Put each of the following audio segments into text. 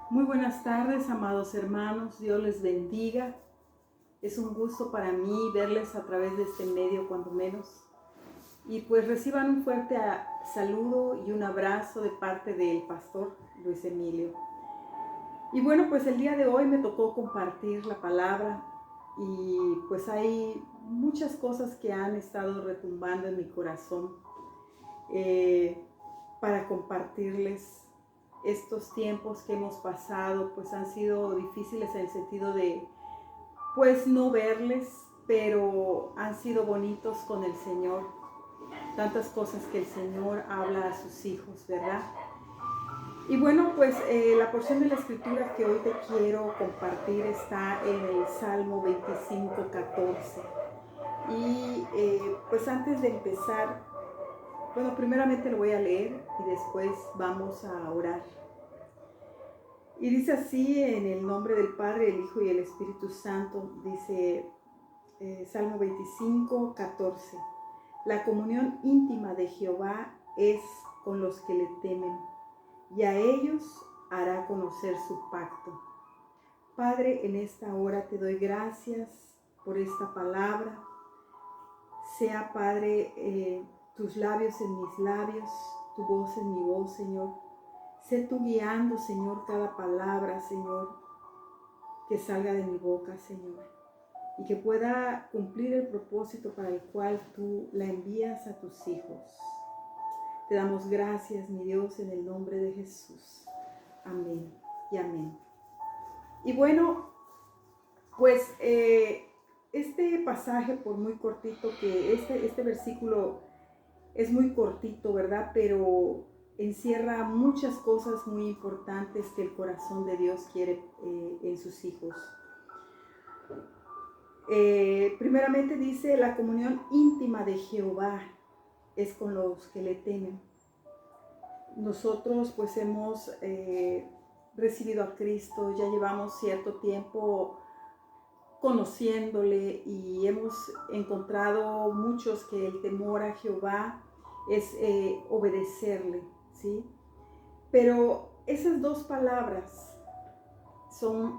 Muy buenas tardes, amados hermanos. Dios les bendiga. Es un gusto para mí verles a través de este medio, cuando menos. Y pues reciban un fuerte saludo y un abrazo de parte del pastor Luis Emilio. Y bueno, pues el día de hoy me tocó compartir la palabra y pues hay muchas cosas que han estado retumbando en mi corazón para compartirles. Estos tiempos que hemos pasado pues han sido difíciles en el sentido de pues no verles, pero han sido bonitos con el Señor. Tantas cosas que el Señor habla a sus hijos, ¿verdad? Y bueno, pues la porción de la escritura que hoy te quiero compartir está en el Salmo 25:14. Y pues antes de empezar, bueno, primeramente lo voy a leer y después vamos a orar. Y dice así, en el nombre del Padre, el Hijo y el Espíritu Santo, dice Salmo 25:14. La comunión íntima de Jehová es con los que le temen, y a ellos hará conocer su pacto. Padre, en esta hora te doy gracias por esta palabra. Sea, Padre, tus labios en mis labios, tu voz en mi voz, Señor. Sé tú guiando, Señor, cada palabra, Señor, que salga de mi boca, Señor, y que pueda cumplir el propósito para el cual tú la envías a tus hijos. Te damos gracias, mi Dios, en el nombre de Jesús. Amén y amén. Y bueno, pues este pasaje, por muy cortito que este versículo es muy cortito, ¿verdad? Pero encierra muchas cosas muy importantes que el corazón de Dios quiere en sus hijos. Primeramente dice, la comunión íntima de Jehová es con los que le temen. Nosotros pues hemos recibido a Cristo, ya llevamos cierto tiempo conociéndole y hemos encontrado muchos que el temor a Jehová es obedecerle, ¿sí? Pero esas dos palabras son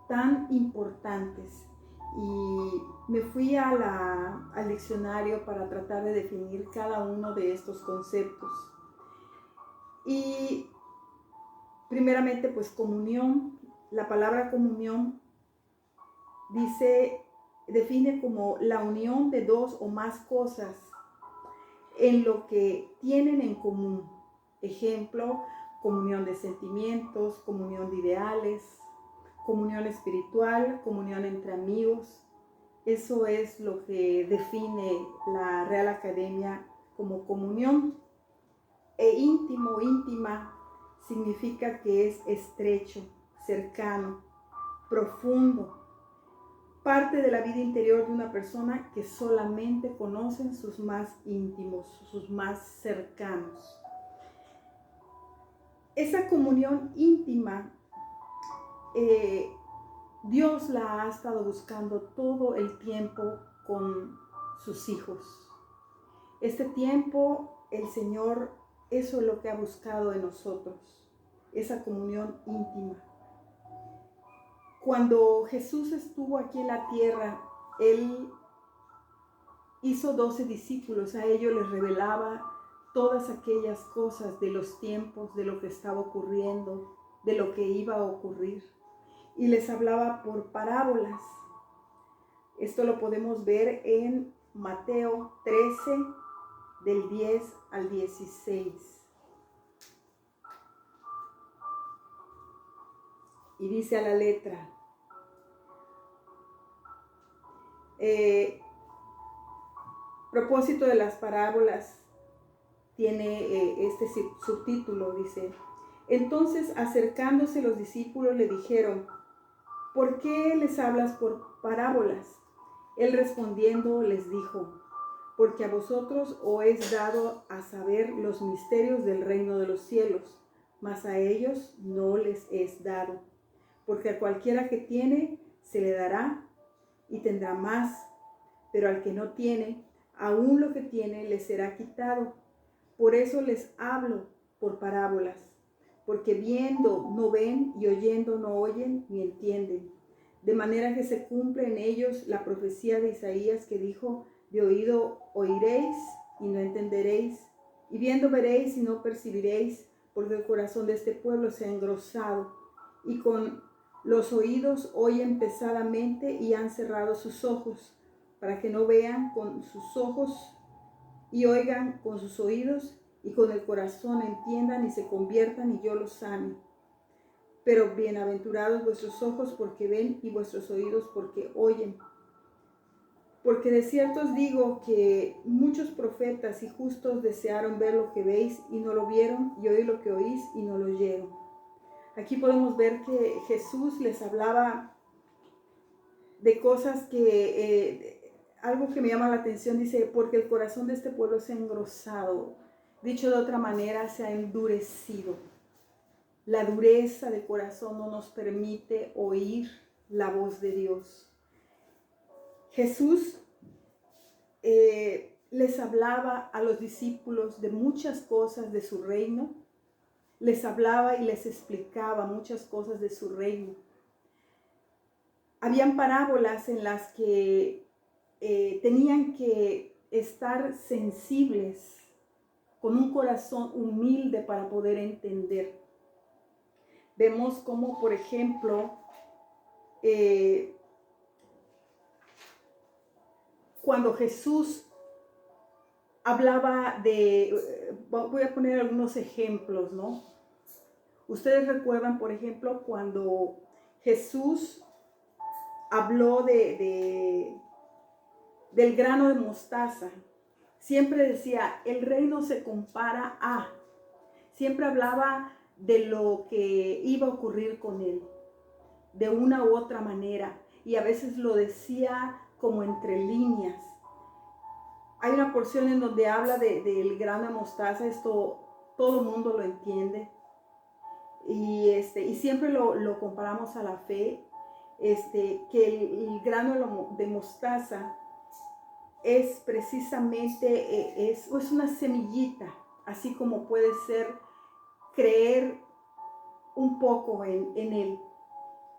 tan importantes y me fui al diccionario para tratar de definir cada uno de estos conceptos. Y primeramente, pues comunión. La palabra comunión define como la unión de dos o más cosas en lo que tienen en común. Ejemplo, comunión de sentimientos, comunión de ideales, comunión espiritual, comunión entre amigos. Eso es lo que define la Real Academia como comunión. E íntimo, íntima, significa que es estrecho, cercano, profundo, parte de la vida interior de una persona que solamente conocen sus más íntimos, sus más cercanos. Esa comunión íntima, Dios la ha estado buscando todo el tiempo con sus hijos. Este tiempo el Señor, eso es lo que ha buscado en nosotros, esa comunión íntima. Cuando Jesús estuvo aquí en la tierra, Él hizo 12 discípulos, a ellos les revelaba todas aquellas cosas de los tiempos, de lo que estaba ocurriendo, de lo que iba a ocurrir. Y les hablaba por parábolas. Esto lo podemos ver en Mateo 13, del 10 al 16. Y dice a la letra, propósito de las parábolas tiene este subtítulo, dice, entonces acercándose los discípulos le dijeron, ¿por qué les hablas por parábolas? Él respondiendo les dijo, porque a vosotros os es dado a saber los misterios del reino de los cielos, mas a ellos no les es dado. Porque a cualquiera que tiene, se le dará y tendrá más, pero al que no tiene, aún lo que tiene le será quitado. Por eso les hablo por parábolas, porque viendo no ven y oyendo no oyen ni entienden. De manera que se cumple en ellos la profecía de Isaías que dijo: de oído oiréis y no entenderéis, y viendo veréis y no percibiréis, porque el corazón de este pueblo se ha engrosado, y con los oídos oyen pesadamente y han cerrado sus ojos, para que no vean con sus ojos y oigan con sus oídos, y con el corazón entiendan y se conviertan y yo los sane. Pero bienaventurados vuestros ojos porque ven y vuestros oídos porque oyen. Porque de cierto os digo que muchos profetas y justos desearon ver lo que veis y no lo vieron, y oír lo que oís y no lo oyeron. Aquí podemos ver que Jesús les hablaba de cosas algo que me llama la atención, dice, porque el corazón de este pueblo se ha engrosado. Dicho de otra manera, se ha endurecido. La dureza de corazón no nos permite oír la voz de Dios. Jesús les hablaba a los discípulos de muchas cosas de su reino. Les hablaba y les explicaba muchas cosas de su reino. Habían parábolas en las que tenían que estar sensibles, con un corazón humilde para poder entender. Vemos como, por ejemplo, cuando Jesús hablaba voy a poner algunos ejemplos, ¿no? Ustedes recuerdan, por ejemplo, cuando Jesús habló del grano de mostaza. Siempre decía, el reino se compara a. Siempre hablaba de lo que iba a ocurrir con él, de una u otra manera. Y a veces lo decía como entre líneas. Hay una porción en donde habla del grano de mostaza. Esto todo el mundo lo entiende. Y siempre lo comparamos a la fe. Que el grano de mostaza es precisamente, es una semillita, así como puede ser creer un poco en él,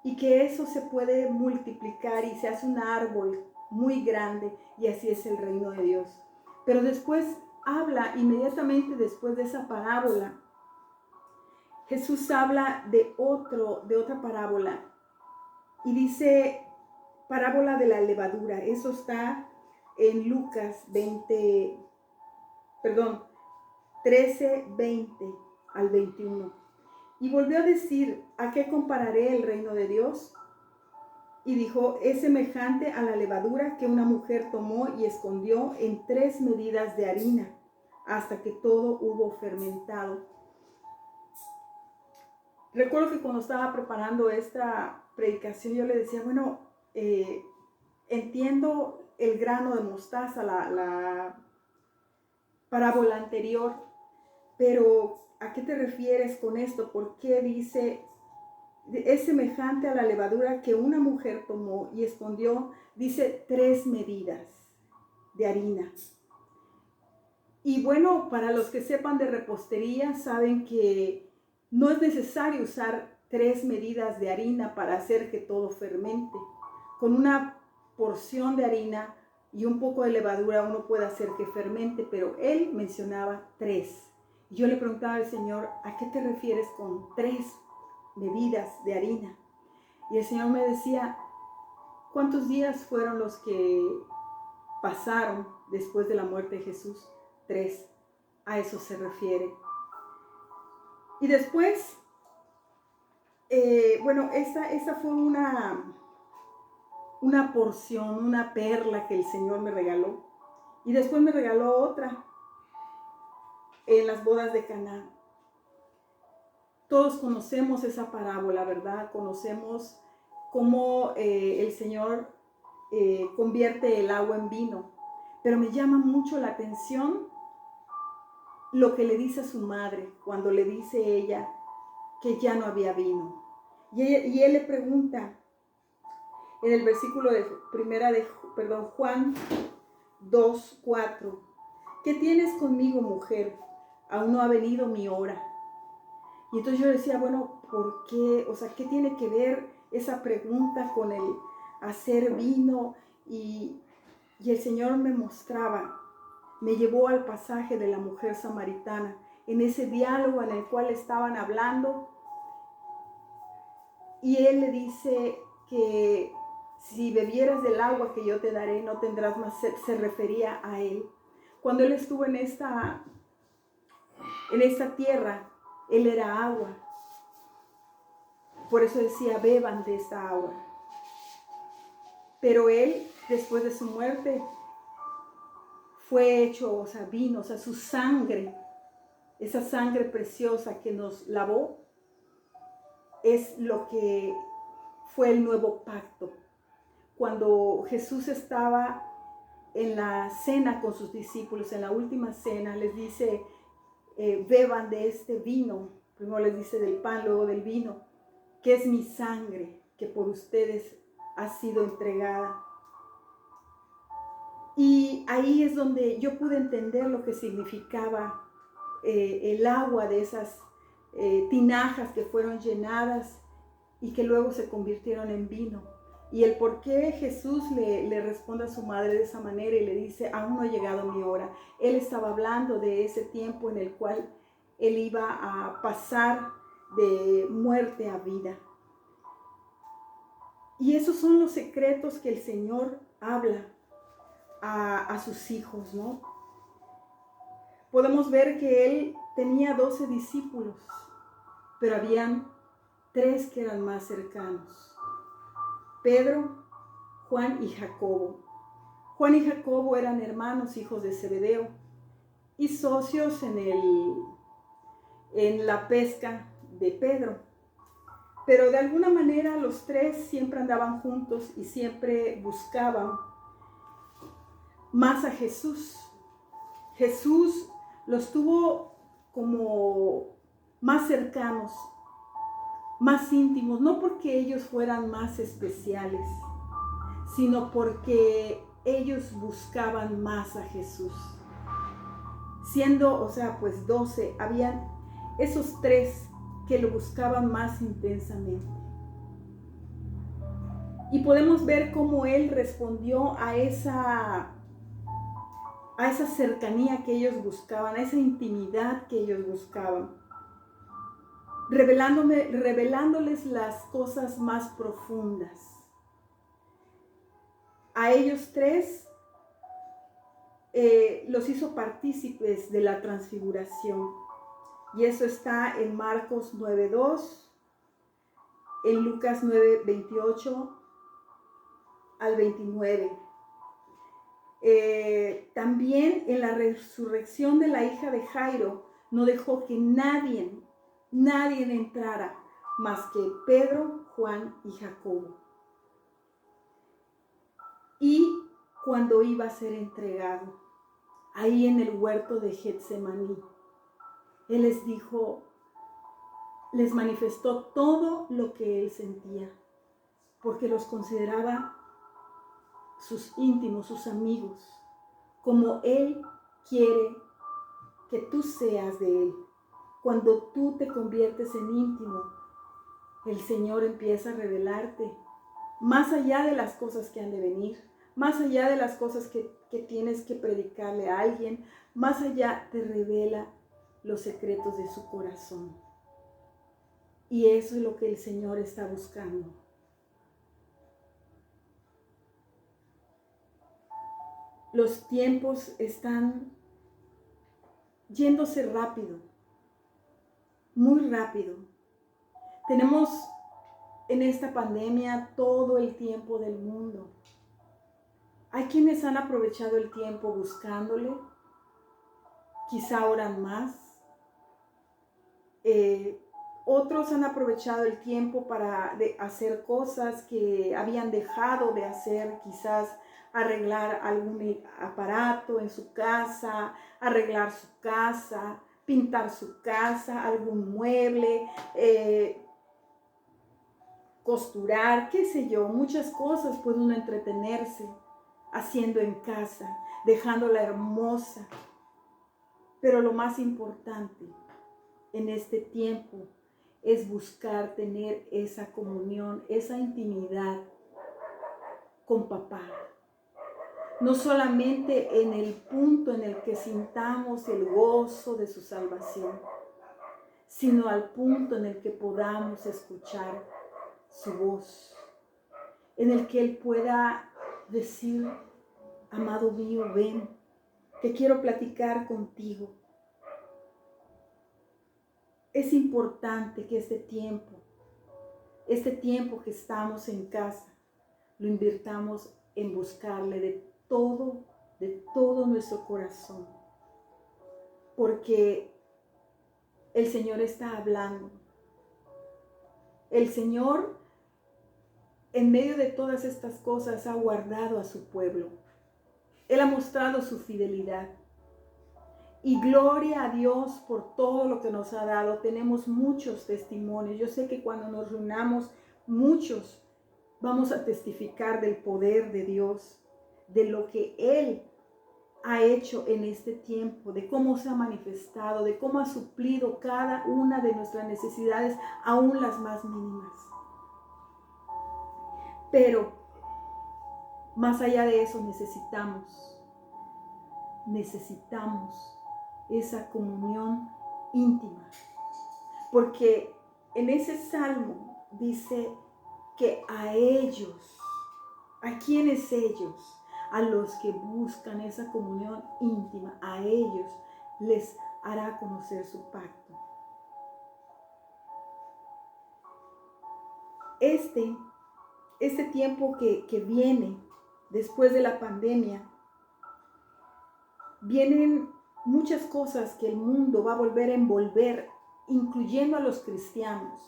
y que eso se puede multiplicar y se hace un árbol muy grande, y así es el reino de Dios. Pero después habla, inmediatamente después de esa parábola, Jesús habla de otra parábola, y dice parábola de la levadura. Eso está en Lucas 13, 20 al 21. Y volvió a decir, ¿a qué compararé el reino de Dios? Y dijo, es semejante a la levadura que una mujer tomó y escondió en 3 medidas de harina, hasta que todo hubo fermentado. Recuerdo que cuando estaba preparando esta predicación, yo le decía, bueno, entiendo el grano de mostaza, la parábola anterior, pero ¿a qué te refieres con esto? ¿Por qué dice, es semejante a la levadura que una mujer tomó y escondió, dice 3 medidas de harina? Y bueno, para los que sepan de repostería, saben que no es necesario usar 3 medidas de harina para hacer que todo fermente. Con una porción de harina y un poco de levadura uno puede hacer que fermente, pero él mencionaba 3. Y yo le preguntaba al Señor, ¿a qué te refieres con 3 medidas de harina? Y el Señor me decía, ¿cuántos días fueron los que pasaron después de la muerte de Jesús? 3. A eso se refiere. Y después, esa fue una porción, una perla que el Señor me regaló. Y después me regaló otra en las bodas de Caná. Todos conocemos esa parábola, ¿verdad? Conocemos cómo el Señor convierte el agua en vino. Pero me llama mucho la atención lo que le dice a su madre cuando le dice ella que ya no había vino. Y él le pregunta en el versículo de Juan 2:4, ¿qué tienes conmigo, mujer? Aún no ha venido mi hora. Y entonces yo decía, bueno, ¿por qué? O sea, ¿qué tiene que ver esa pregunta con el hacer vino? Y el Señor me mostraba, me llevó al pasaje de la mujer samaritana, en ese diálogo en el cual estaban hablando. Y Él le dice que si bebieras del agua que yo te daré, no tendrás más sed. Se refería a Él. Cuando Él estuvo en esta tierra, Él era agua. Por eso decía, beban de esta agua. Pero Él, después de su muerte, fue hecho, o sea, vino, o sea, su sangre, esa sangre preciosa que nos lavó, es lo que fue el nuevo pacto. Cuando Jesús estaba en la cena con sus discípulos, en la última cena, les dice, beban de este vino. Primero les dice del pan, luego del vino, que es mi sangre, que por ustedes ha sido entregada. Y ahí es donde yo pude entender lo que significaba el agua de esas tinajas que fueron llenadas y que luego se convirtieron en vino. Y el por qué Jesús le responde a su madre de esa manera y le dice, aún no ha llegado mi hora. Él estaba hablando de ese tiempo en el cual él iba a pasar de muerte a vida. Y esos son los secretos que el Señor habla a sus hijos, ¿no? Podemos ver que Él tenía 12 discípulos, pero habían 3 que eran más cercanos. Pedro, Juan y Jacobo. Juan y Jacobo eran hermanos, hijos de Zebedeo, y socios en la pesca de Pedro. Pero de alguna manera los 3 siempre andaban juntos y siempre buscaban más a Jesús. Jesús los tuvo como más cercanos, más íntimos, no porque ellos fueran más especiales, sino porque ellos buscaban más a Jesús. Siendo, 12, habían esos 3 que lo buscaban más intensamente. Y podemos ver cómo Él respondió a esa cercanía que ellos buscaban, a esa intimidad que ellos buscaban, revelándoles las cosas más profundas. A ellos 3 los hizo partícipes de la transfiguración. Y eso está en Marcos 9:2, en Lucas 9:28 al 29. También en la resurrección de la hija de Jairo, no dejó que nadie entrara más que Pedro, Juan y Jacobo. Y cuando iba a ser entregado, ahí en el huerto de Getsemaní, Él les dijo, les manifestó todo lo que Él sentía, porque los consideraba sus íntimos, sus amigos, como Él quiere que tú seas de Él. Cuando tú te conviertes en íntimo, el Señor empieza a revelarte, más allá de las cosas que han de venir, más allá de las cosas que tienes que predicarle a alguien, más allá te revela los secretos de su corazón. Y eso es lo que el Señor está buscando. Los tiempos están yéndose rápido, muy rápido. Tenemos en esta pandemia todo el tiempo del mundo. Hay quienes han aprovechado el tiempo buscándole, quizá oran más. Otros han aprovechado el tiempo para hacer cosas que habían dejado de hacer, quizás arreglar algún aparato en su casa, arreglar su casa, pintar su casa, algún mueble, costurar, qué sé yo, muchas cosas puede uno entretenerse haciendo en casa, dejándola hermosa. Pero lo más importante en este tiempo es buscar tener esa comunión, esa intimidad con papá. No solamente en el punto en el que sintamos el gozo de su salvación, sino al punto en el que podamos escuchar su voz, en el que Él pueda decir: amado mío, ven, que quiero platicar contigo. Es importante que este tiempo que estamos en casa, lo invirtamos en buscarle de todo nuestro corazón, porque el Señor está hablando. El Señor, en medio de todas estas cosas, ha guardado a su pueblo. Él ha mostrado su fidelidad. Y gloria a Dios por todo lo que nos ha dado. Tenemos muchos testimonios. Yo sé que cuando nos reunamos, muchos vamos a testificar del poder de Dios, de lo que Él ha hecho en este tiempo, de cómo se ha manifestado, de cómo ha suplido cada una de nuestras necesidades, aún las más mínimas. Pero más allá de eso necesitamos esa comunión íntima, porque en ese salmo dice que a ellos, ¿a quiénes ellos? A los que buscan esa comunión íntima, a ellos les hará conocer su pacto. Este tiempo que viene después de la pandemia, vienen muchas cosas que el mundo va a volver a envolver, incluyendo a los cristianos,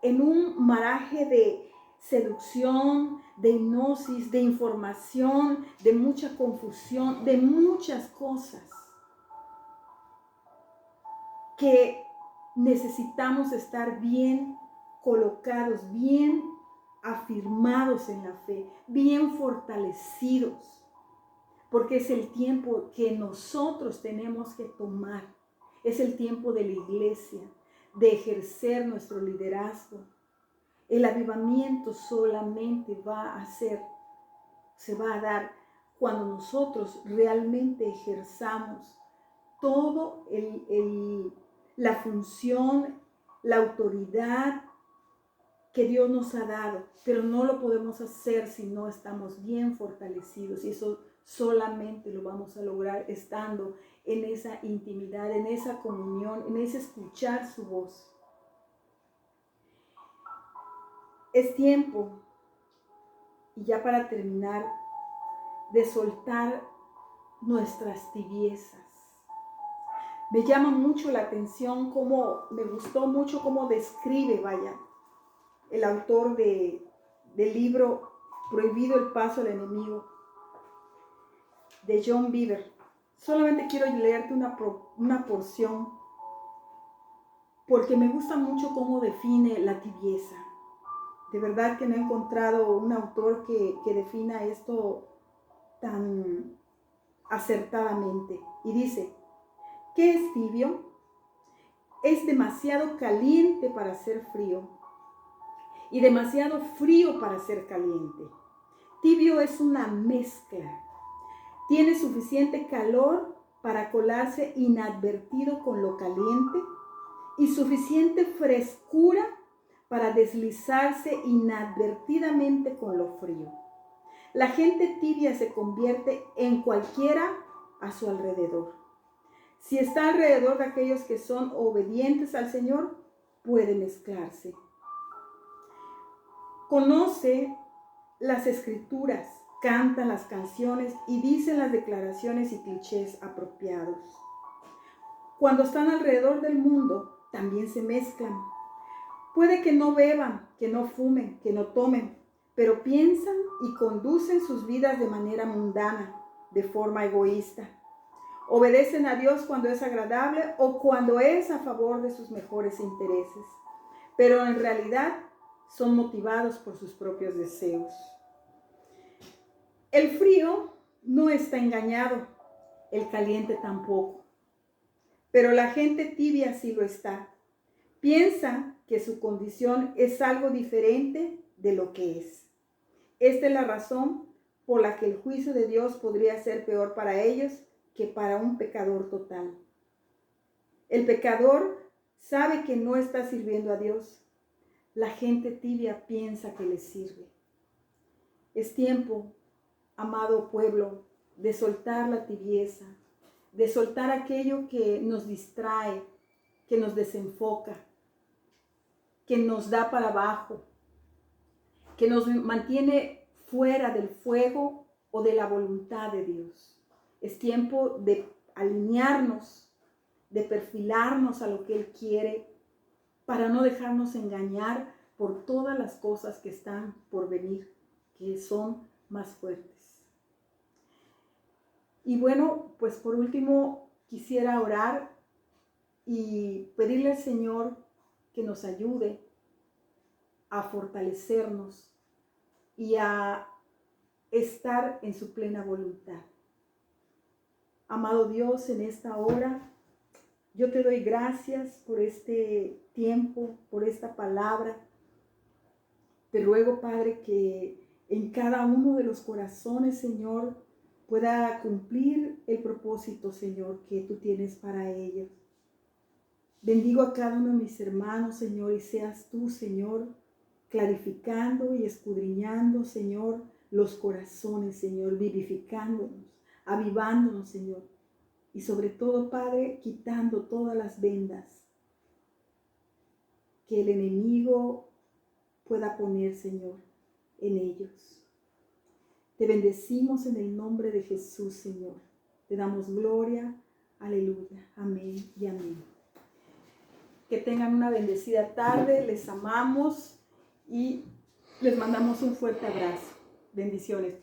en un maraje de seducción, de hipnosis, de información, de mucha confusión, de muchas cosas que necesitamos estar bien colocados, bien afirmados en la fe, bien fortalecidos, porque es el tiempo que nosotros tenemos que tomar, es el tiempo de la iglesia, de ejercer nuestro liderazgo. El avivamiento solamente se va a dar cuando nosotros realmente ejerzamos todo la función, la autoridad que Dios nos ha dado, pero no lo podemos hacer si no estamos bien fortalecidos, y eso solamente lo vamos a lograr estando en esa intimidad, en esa comunión, en ese escuchar su voz. Es tiempo, y ya para terminar, de soltar nuestras tibiezas. Me llama mucho la atención me gustó mucho cómo describe, el autor del libro Prohibido el paso al enemigo, de John Bevere. Solamente quiero leerte una porción, porque me gusta mucho cómo define la tibieza. De verdad que no he encontrado un autor que defina esto tan acertadamente. Y dice: ¿qué es tibio? Es demasiado caliente para ser frío y demasiado frío para ser caliente. Tibio es una mezcla. Tiene suficiente calor para colarse inadvertido con lo caliente y suficiente frescura para deslizarse inadvertidamente con lo frío. La gente tibia se convierte en cualquiera a su alrededor. Si está alrededor de aquellos que son obedientes al Señor, puede mezclarse. Conoce las escrituras, canta las canciones y dice las declaraciones y clichés apropiados. Cuando están alrededor del mundo, también se mezclan. Puede que no beban, que no fumen, que no tomen, pero piensan y conducen sus vidas de manera mundana, de forma egoísta. Obedecen a Dios cuando es agradable o cuando es a favor de sus mejores intereses, pero en realidad son motivados por sus propios deseos. El frío no está engañado, el caliente tampoco, pero la gente tibia sí lo está. Piensa que su condición es algo diferente de lo que es. Esta es la razón por la que el juicio de Dios podría ser peor para ellos que para un pecador total. El pecador sabe que no está sirviendo a Dios. La gente tibia piensa que le sirve. Es tiempo, amado pueblo, de soltar la tibieza, de soltar aquello que nos distrae, que nos desenfoca, que nos da para abajo, que nos mantiene fuera del fuego o de la voluntad de Dios. Es tiempo de alinearnos, de perfilarnos a lo que Él quiere, para no dejarnos engañar por todas las cosas que están por venir, que son más fuertes. Y bueno, pues por último quisiera orar y pedirle al Señor que nos ayude a fortalecernos y a estar en su plena voluntad. Amado Dios, en esta hora, yo te doy gracias por este tiempo, por esta palabra. Te ruego, Padre, que en cada uno de los corazones, Señor, pueda cumplir el propósito, Señor, que tú tienes para ellos. Bendigo a cada uno de mis hermanos, Señor, y seas tú, Señor, clarificando y escudriñando, Señor, los corazones, Señor, vivificándonos, avivándonos, Señor. Y sobre todo, Padre, quitando todas las vendas que el enemigo pueda poner, Señor, en ellos. Te bendecimos en el nombre de Jesús, Señor. Te damos gloria. Aleluya. Amén y amén. Que tengan una bendecida tarde. Les amamos y les mandamos un fuerte abrazo. Bendiciones.